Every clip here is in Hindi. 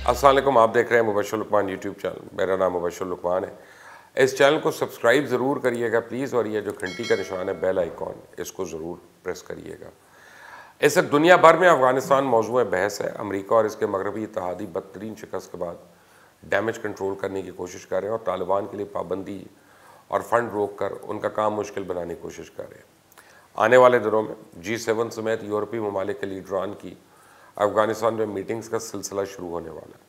अस्सलाम वालेकुम, आप देख रहे हैं मुबशर लुकमान यूट्यूब चैनल। मेरा नाम मुबशर लुकमान है। इस चैनल को सब्सक्राइब ज़रूर करिएगा प्लीज़, और ये जो घंटी का निशान है बेल आइकॉन, इसको ज़रूर प्रेस करिएगा। इस वक्त दुनिया भर में अफ़गानिस्तान मौजूद बहस है। अमरीका और इसके मगरबी इत्तेहादी बदतरीन शिकस्त के बाद डैमेज कंट्रोल करने की कोशिश कर रहे हैं और तालिबान के लिए पाबंदी और फंड रोक कर उनका काम मुश्किल बनाने की कोशिश कर रहे हैं। आने वाले दिनों में G7 समेत यूरोपीय ममालिक के लीडरान की अफ़गानिस्तान में मीटिंग्स का सिलसिला शुरू होने वाला है।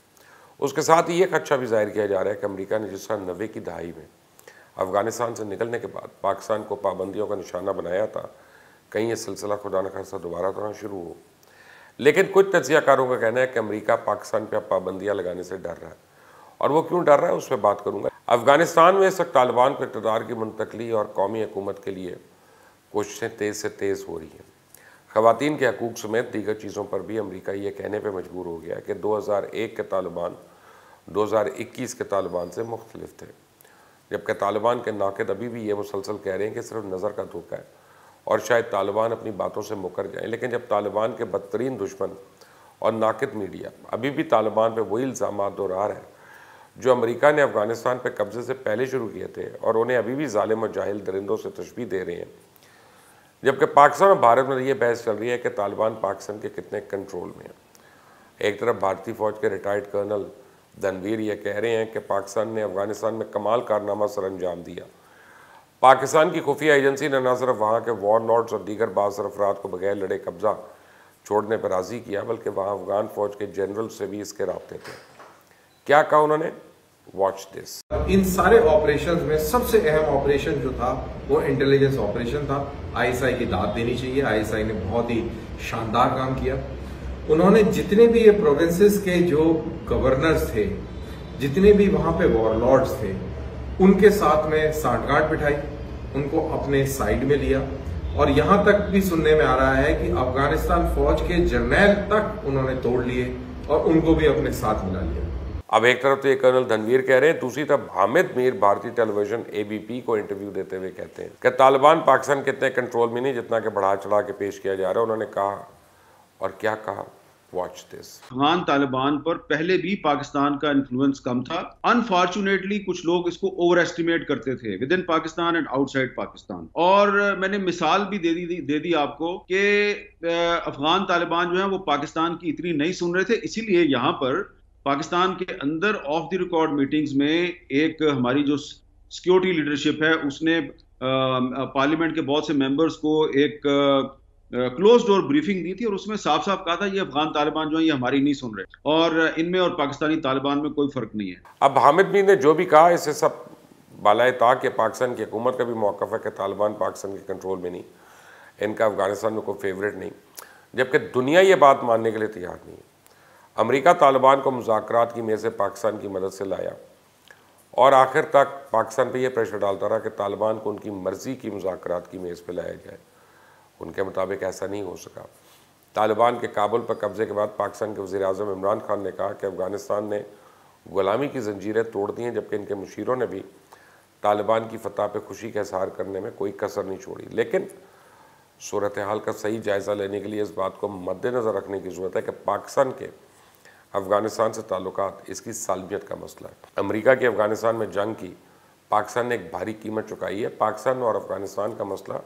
उसके साथ ही ये खदशा भी जाहिर किया जा रहा है कि अमेरिका ने जिस तरह 90 की दहाई में अफ़गानिस्तान से निकलने के बाद पाकिस्तान को पाबंदियों का निशाना बनाया था, कहीं ये सिलसिला खुदा न खास्ता दोबारा तो ना शुरू हो। लेकिन कुछ तज्ज़ियाकारों का कहना है कि अमेरिका पाकिस्तान पर पाबंदियाँ लगाने से डर रहा है, और वो क्यों डर रहा है उस पर बात करूँगा। अफ़गानिस्तान में इस वक्त तालिबान को इक़्तिदार की मुंतकली और कौमी हुकूमत के लिए कोशिशें तेज़ से तेज़ हो रही हैं। ख़वातीन के हकूक़ समेत दीगर चीज़ों पर भी अमेरिका ये कहने पर मजबूर हो गया कि 2001 के तालिबान 2021 के तालिबान से मुख्तलिफ थे, जबकि तालिबान के नाक़िद अभी भी ये मुसलसल कह रहे हैं कि सिर्फ नज़र का धोखा है और शायद तालिबान अपनी बातों से मुकर जाएं। लेकिन जब तालिबान के बदतरीन दुश्मन और नाक़िद मीडिया अभी भी तालिबान पर वही इल्ज़ामात दोहरा रहा है जो अमेरिका ने अफ़गानिस्तान पर कब्ज़े से पहले शुरू किए थे, और उन्हें अभी भी ज़ालिम और जाहिल दरिंदों से तशबीह दे रहे हैं, जबकि पाकिस्तान और भारत में ये बहस चल रही है कि तालिबान पाकिस्तान के कितने कंट्रोल में है। एक तरफ भारतीय फ़ौज के रिटायर्ड कर्नल धनवीर ये कह रहे हैं कि पाकिस्तान ने अफ़गानिस्तान में कमाल कारनामा सर अंजाम दिया। पाकिस्तान की खुफिया एजेंसी ने न सिर्फ वहाँ के वॉर लॉर्ड्स और दीगर बाज़ अफराद को बगैर लड़े कब्ज़ा छोड़ने पर राज़ी किया, बल्कि वहाँ अफ़गान फ़ौज के जनरल से भी इसके राब्ते थे। क्या कहा उन्होंने? Watch this. इन सारे ऑपरेशंस में सबसे अहम ऑपरेशन जो था वो इंटेलिजेंस ऑपरेशन था। आईएसआई की दाद देनी चाहिए, आईएसआई ने बहुत ही शानदार काम किया। उन्होंने जितने भी ये प्रोविंसेस के जो गवर्नर्स थे, जितने भी वहां पे वॉरलॉर्ड्स थे, उनके साथ में सांठगांठ बिठाई, उनको अपने साइड में लिया, और यहां तक भी सुनने में आ रहा है कि अफगानिस्तान फौज के जर्नैल तक उन्होंने तोड़ लिए और उनको भी अपने साथ मिला लिया। अब एक तरफ तो ये कर्नल धनवीर कह रहे हैं, दूसरी तरफ हामिद मीर भारतीय टेलीविजन ABP को इंटरव्यू देते हुए कहते हैं कि तालिबान पाकिस्तान के इतने कंट्रोल में नहीं जितना कि बढ़ा चढ़ा के पेश किया जा रहा है। उन्होंने कहा, और क्या कहा, वॉच दिस। अफगान तालिबान पर पहले भी पाकिस्तान का इन्फ्लुएंस कम था। अनफॉर्चुनेटली कुछ लोग इसको ओवर एस्टिमेट करते थे with in Pakistan and outside Pakistan. और मैंने मिसाल भी दे दी आपको कि अफगान तालिबान जो है वो पाकिस्तान की इतनी नहीं सुन रहे थे, इसीलिए यहाँ पर पाकिस्तान के अंदर ऑफ द रिकॉर्ड मीटिंग्स में एक हमारी जो सिक्योरिटी लीडरशिप है उसने पार्लियामेंट के बहुत से मेंबर्स को एक क्लोज डोर ब्रीफिंग दी थी, और उसमें साफ साफ कहा था ये अफगान तालिबान जो है ये हमारी नहीं सुन रहे, और इनमें और पाकिस्तानी तालिबान में कोई फर्क नहीं है। अब हामिद मीर ने जो भी कहा, इससे सब बालाए ताक कि पाकिस्तान की हुकूमत का भी मौक़िफ़ है कि तालिबान पाकिस्तान के कंट्रोल में नहीं, इनका अफगानिस्तान में कोई फेवरेट नहीं, जबकि दुनिया ये बात मानने के लिए तैयार नहीं है। अमेरिका तालिबान को मुज़ाकरात की मेज़ से पाकिस्तान की मदद से लाया और आखिर तक पाकिस्तान पे ये प्रेशर डालता रहा कि तालिबान को उनकी मर्ज़ी की मुज़ाकरात की मेज़ पे लाया जाए। उनके मुताबिक ऐसा नहीं हो सका। तालिबान के काबुल पर कब्ज़े के बाद पाकिस्तान के वज़ीर-ए-आज़म इमरान खान ने कहा कि अफ़गानिस्तान ने ग़ुलामी की ज़ंजीरें तोड़ दी हैं, जबकि इनके मुशीरों ने भी तालिबान की फ़तह पर खुशी का इज़हार करने में कोई कसर नहीं छोड़ी। लेकिन सूरत हाल का सही जायज़ा लेने के लिए इस बात को मद्देनज़र रखने की ज़रूरत है कि पाकिस्तान के अफ़गानिस्तान से ताल्लुकात इसकी सालमियत का मसला है। अमेरिका की अफ़गानिस्तान में जंग की पाकिस्तान ने एक भारी कीमत चुकाई है। पाकिस्तान और अफ़गानिस्तान का मसला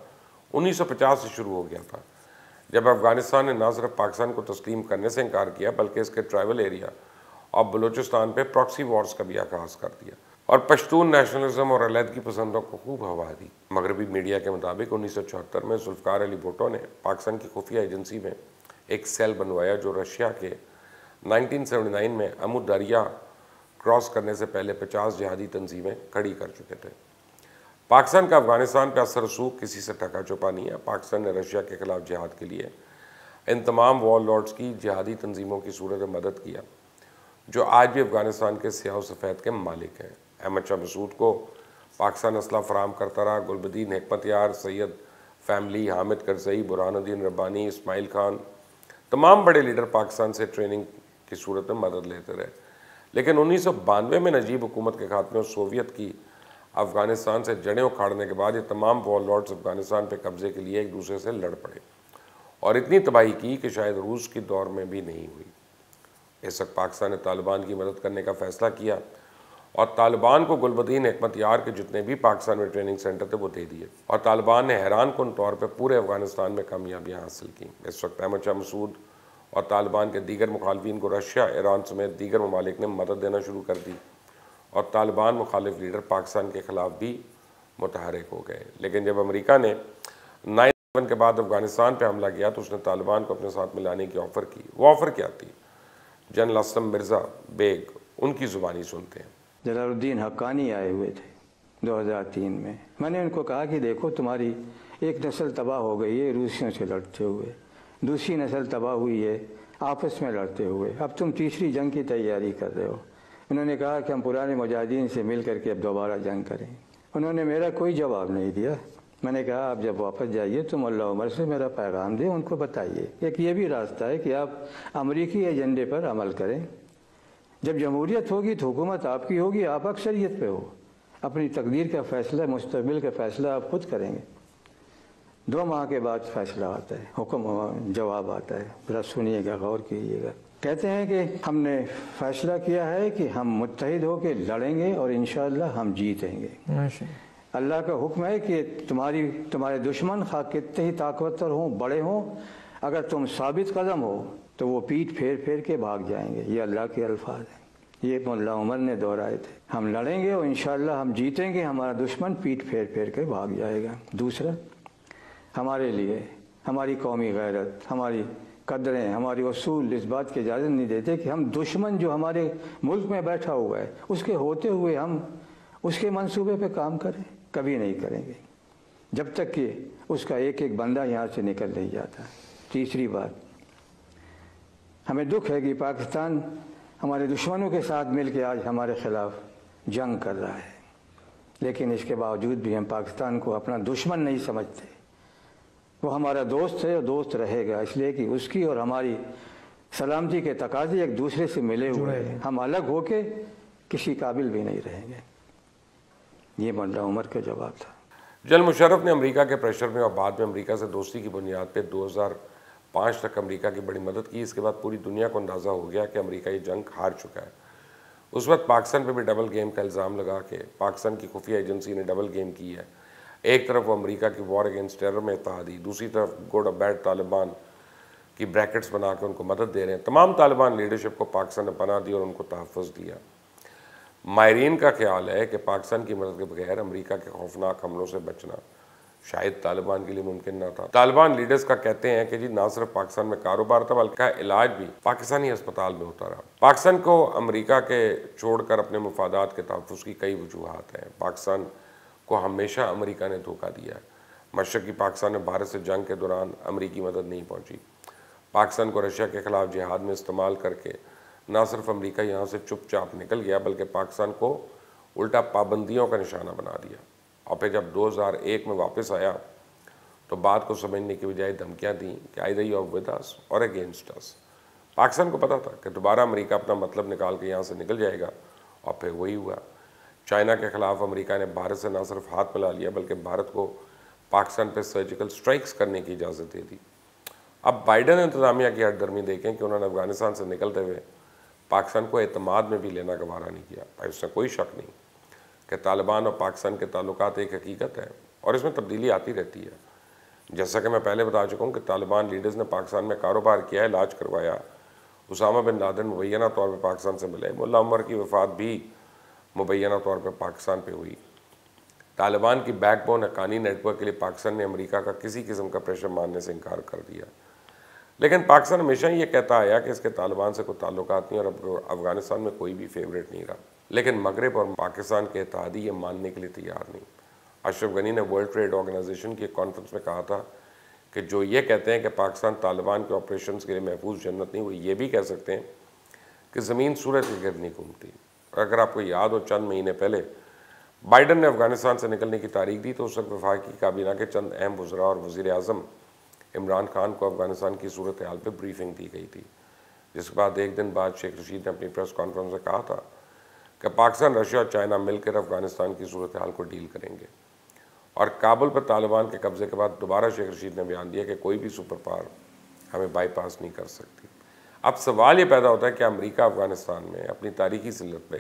1950 से शुरू हो गया था, जब अफ़गानिस्तान ने न सिर्फ पाकिस्तान को तस्लीम करने से इनकार किया, बल्कि इसके ट्राइबल एरिया और बलूचिस्तान पर प्रॉक्सी वॉर्स का भी आगाज़ कर दिया और पश्तून नेशनलिज्म और अलहदगी पसंदों को खूब हवा दी। मगरबी मीडिया के मुताबिक 1974 में जुल्फ़िकार अली भुट्टो ने पाकिस्तान की खुफिया एजेंसी में एक सेल बनवाया जो रशिया के 1979 में अमू दरिया क्रॉस करने से पहले 50 जिहादी तंजीमें खड़ी कर चुके थे। पाकिस्तान का अफ़गानिस्तान पर असर रसूख किसी से टका छुपा नहीं है। पाकिस्तान ने रशिया के ख़िलाफ़ जिहाद के लिए इन तमाम वॉर लॉर्ड्स की जिहादी तंजीमों की सूरत में मदद किया जो आज भी अफ़गानिस्तान के स्याह सफ़ेद के मालिक हैं। अहमद शाह मसूद को पाकिस्तान असला फराम करता रहा। गुलबदीन हिकमत यार, सैयद फैमिली, हामिद करज़ई, बुरहानुद्दीन रब्बानी, इस्माइल खान, तमाम बड़े लीडर पाकिस्तान से ट्रेनिंग की सूरत में मदद लेते रहे। लेकिन 1992 में नजीब हुकूमत के खात्मे और सोवियत की अफ़गानिस्तान से जड़ें उखाड़ने के बाद ये तमाम वॉर लॉर्ड्स अफ़गानिस्तान पे कब्ज़े के लिए एक दूसरे से लड़ पड़े और इतनी तबाही की कि शायद रूस के दौर में भी नहीं हुई। इस वक्त पाकिस्तान ने तालिबान की मदद करने का फ़ैसला किया और तालिबान को गुलबदीन हिकमत यार के जितने भी पाकिस्तान में ट्रेनिंग सेंटर थे वो दे दिए और तालिबान ने हैरान कुन तौर पर पूरे अफगानिस्तान में कामयाबियाँ हासिल की। इस वक्त अहमद शाह मसूद और तालिबान के दीगर मुखालफिन को रशिया, ईरान समेत दीगर ममालिक ने मदद देना शुरू कर दी और तालिबान मुखालिफ लीडर पाकिस्तान के ख़िलाफ़ भी मुतहरिक हो गए। लेकिन जब अमेरिका ने 9/11 के बाद अफगानिस्तान पर हमला किया तो उसने तालिबान को अपने साथ मिलाने की ऑफ़र की। वो ऑफ़र क्या थी? जनरल असलम मिर्ज़ा बेग, उनकी ज़ुबानी सुनते हैं। जलालुद्दीन हक्कानी आए हुए थे 2003 में। मैंने उनको कहा कि देखो, तुम्हारी एक नस्ल तबाह हो गई है रूसियों से लड़ते हुए, दूसरी नस्ल तबाह हुई है आपस में लड़ते हुए, अब तुम तीसरी जंग की तैयारी कर रहे हो। उन्होंने कहा कि हम पुराने मुजाहिदीन से मिल करके अब दोबारा जंग करें। उन्होंने मेरा कोई जवाब नहीं दिया। मैंने कहा आप जब वापस जाइए तो मुल्ला उमर से मेरा पैगाम दें, उनको बताइए एक ये भी रास्ता है कि आप अमरीकी एजेंडे पर अमल करें। जब जमहूरियत होगी तो हुकूमत आपकी होगी, आप अक्सरियत पे हो, अपनी तकदीर का फ़ैसला, मुस्तकबिल का फ़ैसला आप खुद करेंगे। 2 माह के बाद फ़ैसला आता है, हुक्म जवाब आता है, ज़रा सुनिएगा, गौर कीजिएगा। कहते हैं कि हमने फ़ैसला किया है कि हम मुत्तहिद होकर लड़ेंगे और इंशाअल्लाह हम जीतेंगे। अल्लाह का हुक्म है कि तुम्हारे दुश्मन खा कितने ही ताकतवर हों, बड़े हों, अगर तुम साबित कदम हो तो वो पीठ फेर फेर के भाग जाएंगे। ये अल्लाह के अल्फाज हैं, ये मुल्ला उमर ने दोहराए थे। हम लड़ेंगे और इंशाअल्लाह हम जीतेंगे, हमारा दुश्मन पीठ फेर फेर के भाग जाएगा। दूसरा, हमारे लिए हमारी कौमी गैरत, हमारी कदरें, हमारी उसूल इस बात की इजाज़त नहीं देते कि हम दुश्मन जो हमारे मुल्क में बैठा हुआ है उसके होते हुए हम उसके मंसूबे पे काम करें, कभी नहीं करेंगे जब तक कि उसका एक एक बंदा यहाँ से निकल नहीं जाता। तीसरी बात, हमें दुख है कि पाकिस्तान हमारे दुश्मनों के साथ मिलकर आज हमारे ख़िलाफ़ जंग कर रहा है, लेकिन इसके बावजूद भी हम पाकिस्तान को अपना दुश्मन नहीं समझते। वो हमारा दोस्त है और दोस्त रहेगा, इसलिए कि उसकी और हमारी सलामती के तकाज़े एक दूसरे से मिले हुए हैं। हम अलग होके किसी काबिल भी नहीं रहेंगे। ये मुल्ला उमर का जवाब था। जनरल मुशर्रफ ने अमेरिका के प्रेशर में और बाद में अमेरिका से दोस्ती की बुनियाद पर 2005 तक अमेरिका की बड़ी मदद की। इसके बाद पूरी दुनिया को अंदाज़ा हो गया कि अमेरिका ये जंग हार चुका है। उस वक्त पाकिस्तान पे भी डबल गेम का इल्ज़ाम लगा के पाकिस्तान की खुफिया एजेंसी ने डबल गेम की है। एक तरफ वो अमेरिका की वॉर अगेंस्ट टेरर में इत्तेहादी, दूसरी तरफ गुड और बैड तालिबान की ब्रैकेट्स बना के उनको मदद दे रहे हैं। तमाम तालिबान लीडरशिप को पाकिस्तान ने पनाह दी और उनको तहफ़्फ़ुज़ दिया। माहिरीन का ख्याल है कि पाकिस्तान की मदद के बगैर अमेरिका के खौफनाक हमलों से बचना शायद तालिबान के लिए मुमकिन ना था। तालिबान लीडर्स का कहते हैं कि जी ना सिर्फ पाकिस्तान में कारोबार था बल्कि इलाज भी पाकिस्तानी अस्पताल में होता रहा। पाकिस्तान को अमेरिका के छोड़कर अपने मुफादात के तहफ़्फ़ुज़ की कई वजूहात हैं। पाकिस्तान को हमेशा अमेरिका ने धोखा दिया है। मशरक़ी पाकिस्तान में भारत से जंग के दौरान अमेरिकी मदद नहीं पहुँची। पाकिस्तान को रशिया के ख़िलाफ़ जिहाद में इस्तेमाल करके ना सिर्फ अमेरिका यहाँ से चुपचाप निकल गया बल्कि पाकिस्तान को उल्टा पाबंदियों का निशाना बना दिया। और फिर जब 2001 में वापस आया तो बात को समझने की बजाय धमकियाँ दी कि either you are with us और अगेंस्ट अस। पाकिस्तान को पता था कि दोबारा अमेरिका अपना मतलब निकाल के यहाँ से निकल जाएगा और फिर वही हुआ। चाइना के ख़िलाफ़ अमेरिका ने भारत से ना सिर्फ हाथ मिला लिया बल्कि भारत को पाकिस्तान पर सर्जिकल स्ट्राइक्स करने की इजाज़त दे दी। अब बाइडन इंतज़ामिया की हटदर्मी देखें कि उन्होंने अफगानिस्तान से निकलते हुए पाकिस्तान को एतमाद में भी लेना गवारा नहीं किया। इसमें कोई शक नहीं कि तालिबान और पाकिस्तान के ताल्लुकात एक हकीकत है और इसमें तब्दीली आती रहती है। जैसा कि मैं पहले बता चुका हूँ कि तालिबान लीडर्स ने पाकिस्तान में कारोबार किया, इलाज करवाया। उसामा बिन लादेन मुबैना तौर पर पाकिस्तान से मिले। मुल्ला उमर की वफ़ात भी मुबैना तौर पर पाकिस्तान पर हुई। तालिबान की बैकबोन हक्कानी नेटवर्क के लिए पाकिस्तान ने अमेरिका का किसी किस्म का प्रेशर मानने से इनकार कर दिया। लेकिन पाकिस्तान हमेशा ये कहता आया कि इसके तालिबान से कोई ताल्लुकात नहीं और अफगानिस्तान में कोई भी फेवरेट नहीं रहा। लेकिन मगरब और पाकिस्तान के इत्तेहादी ये मानने के लिए तैयार नहीं। अशरफ गनी ने वर्ल्ड ट्रेड ऑर्गेनाइजेशन की कॉन्फ्रेंस में कहा था कि जो ये कहते हैं कि पाकिस्तान तालिबान के ऑपरेशन के लिए महफूज जन्नत नहीं, वो ये भी कह सकते हैं कि ज़मीन सूरज के गिर्द नहीं घूमती। अगर आपको याद हो, चंद महीने पहले बाइडन ने अफगानिस्तान से निकलने की तारीख दी तो उस वक्त वफाकी काबीना के चंद अहम वज़रा और वज़ीर आज़म इमरान खान को अफगानिस्तान की सूरत हाल पर ब्रीफिंग दी गई थी। जिसके बाद एक दिन बाद शेख रशीद ने अपनी प्रेस कॉन्फ्रेंस में कहा था कि पाकिस्तान, रशिया और चाइना मिलकर अफगानिस्तान की सूरत हाल को डील करेंगे। और काबुल पर तालिबान के कब्ज़े के बाद दोबारा शेख रशीद ने बयान दिया कि कोई भी सुपर पावर हमें बाईपास नहीं कर सकती। अब सवाल ये पैदा होता है कि अमेरिका अफगानिस्तान में अपनी तारीखी जिल्लत पे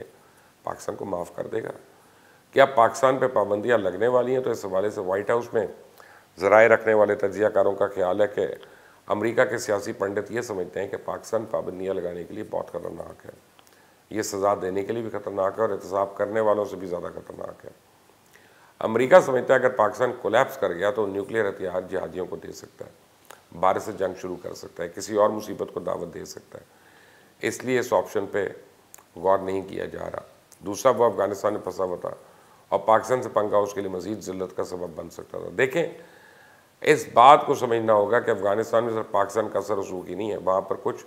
पाकिस्तान को माफ़ कर देगा? क्या पाकिस्तान पे पाबंदियाँ लगने वाली हैं? तो इस हवाले से वाइट हाउस में ज़राए रखने वाले तजियाकारों का ख्याल है कि अमेरिका के सियासी पंडित ये समझते हैं कि पाकिस्तान पाबंदियाँ लगाने के लिए बहुत ख़तरनाक है, ये सज़ा देने के लिए भी ख़तरनाक है और एहतसाब करने वालों से भी ज़्यादा ख़तरनाक है। अमेरिका समझता है अगर पाकिस्तान कोलैप्स कर गया तो न्यूक्लियर हथियार जिहादियों को दे सकता है, भारत से जंग शुरू कर सकता है, किसी और मुसीबत को दावत दे सकता है, इसलिए इस ऑप्शन पे गौर नहीं किया जा रहा। दूसरा, वो अफगानिस्तान में फंसा हुआ था और पाकिस्तान से पंगा उसके लिए मज़ीद ज़िल्लत का सबब बन सकता था। देखें, इस बात को समझना होगा कि अफगानिस्तान में सिर्फ पाकिस्तान का असर रसूख ही नहीं है, वहाँ पर कुछ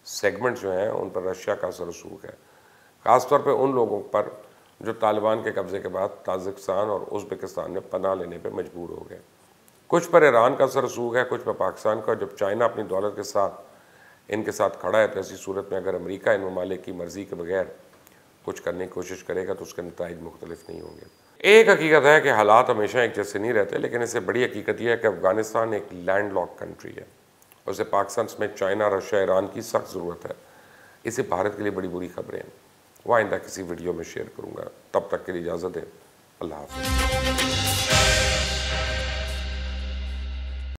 सेगमेंट जो हैं उन पर रशिया का असर रसूख है, ख़ासतौर पर उन लोगों पर जो तालिबान के कब्ज़े के बाद ताजिकिस्तान और उज़्बेकिस्तान में पनाह लेने पर मजबूर हो गए। कुछ पर ईरान का असर रसूख है, कुछ पर पाकिस्तान का। जब चाइना अपनी दौलत के साथ इनके साथ खड़ा है तो ऐसी सूरत में अगर अमेरिका इन ममालिक की मर्ज़ी के बगैर कुछ करने की कोशिश करेगा तो उसके नताइज मुख्तलिफ नहीं होंगे। एक हकीकत है कि हालात हमेशा एक जैसे नहीं रहते, लेकिन इससे बड़ी हकीकत यह है कि अफगानिस्तान एक लैंड लॉक कंट्री है, उसे पाकिस्तान समेत चाइना, रशिया, ईरान की सख्त ज़रूरत है। इसे भारत के लिए बड़ी बुरी खबरें हैं। वह आइंदा किसी वीडियो में शेयर करूँगा। तब तक के लिए इजाज़त दें। अल्लाह हाफ़िज़।